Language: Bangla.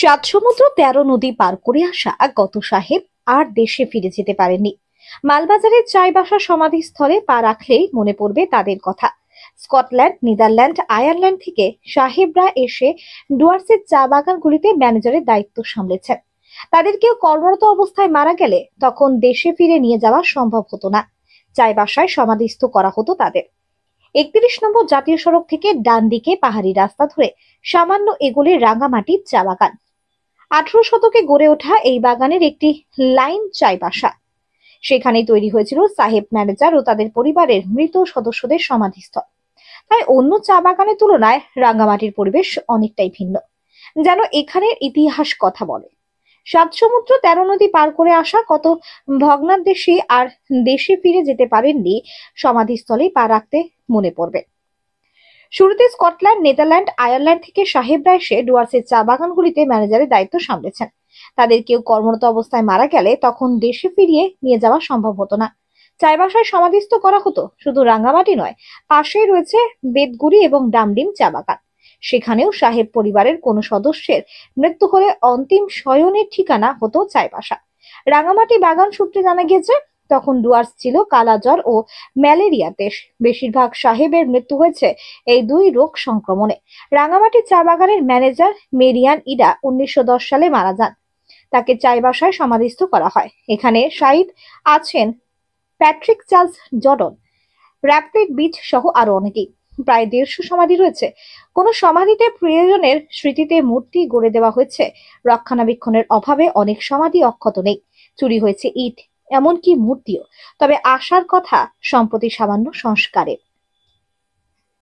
সাত সমুদ্র ১৩ নদী পার করে আসা গত সাহেব আর দেশে ফিরে যেতে পারেননি। মালবাজারের চাইবাসা সমাধিস্থলে পা রাখলেই মনে পড়বে তাদের কথা। স্কটল্যান্ড, নেদারল্যান্ড, আয়ারল্যান্ড থেকে সাহেবরা এসে ডুয়ার্সের চা বাগানগুলিতে ম্যানেজারের দায়িত্ব সামলেছেন। তাদের কেউ কর্মরত অবস্থায় মারা গেলে তখন দেশে ফিরে নিয়ে যাওয়া সম্ভব হতো না। চাইবাসায় সমাধিস্থ করা হতো তাদের। ৩১ নম্বর জাতীয় সড়ক থেকে ডান দিকে পাহাড়ি রাস্তা ধরে সামান্য এগোলে রাঙামাটির চা বাগান। ১৮ শতকে গড়ে ওঠা এই বাগানের একটি লাইন চাইবাসা। সেখানেই তৈরি হয়েছিল সাহেব, ম্যানেজার ও তাদের পরিবারের মৃত সদস্যদের সমাধিস্থল। তাই অন্য চা বাগানের তুলনায় রাঙামাটির পরিবেশ অনেকটাই ভিন্ন, যেন এখানের ইতিহাস কথা বলে। সাত সমুদ্র ১৩ নদী পার করে আসা কত ভগ্নাদেশী আর দেশে ফিরে যেতে পারেননি সমাধিস্থলে পা রাখতে মনে পড়বে। শুরুতে স্কটল্যান্ড, নেদারল্যান্ড, আয়ারল্যান্ড থেকে সাহেবরা এসে ডুয়ার্সের চা বাগানগুলিতে ম্যানেজারের দায়িত্ব সামলেছেন। তাদের কেউ কর্মরত অবস্থায় মারা গেলে তখন দেশে ফিরিয়ে নিয়ে যাওয়া সম্ভব হতো না। চাইবাসায় সমাধিস্থ করা হতো। শুধু রাঙ্গামাটি নয়, পাশেই রয়েছে বেতগুড়ি এবং ডামডিম চা বাগান। সেখানেও সাহেব পরিবারের কোনো সদস্যের মৃত্যু হলে অন্তিম শয়নের ঠিকানা হতো চাইবাসা। রাঙামাটি বাগান সূত্রে জানা গিয়েছে, তখন ডুয়ার্স ছিল কালাজ্বর ও ম্যালেরিয়া দেশ। বেশিরভাগ সাহেবের মৃত্যু হয়েছে এই দুই রোগ সংক্রমণে। রাঙামাটি চা বাগানের ম্যানেজার মেরিয়ান ইডা ১৯১০ সালে মারা যান। তাকে চাইবাসায় সমাধিস্থ করা হয়। এখানে শহীদ আছেন Patrick Charles Jordan, rapid beach সহ আরো অনেকেই। প্রায় ১৫০ সমাধি রয়েছে। কোন সমাধিতে প্রিয়জনের স্মৃতিতে মূর্তি গড়ে দেওয়া হয়েছে। রক্ষণাবেক্ষণের অভাবে অনেক সমাধি অক্ষত নেই, চুরি হয়েছে ইট, এমনকি মূর্তিও। তবে আশার কথা সম্প্রতি সামান্য সংস্কারে।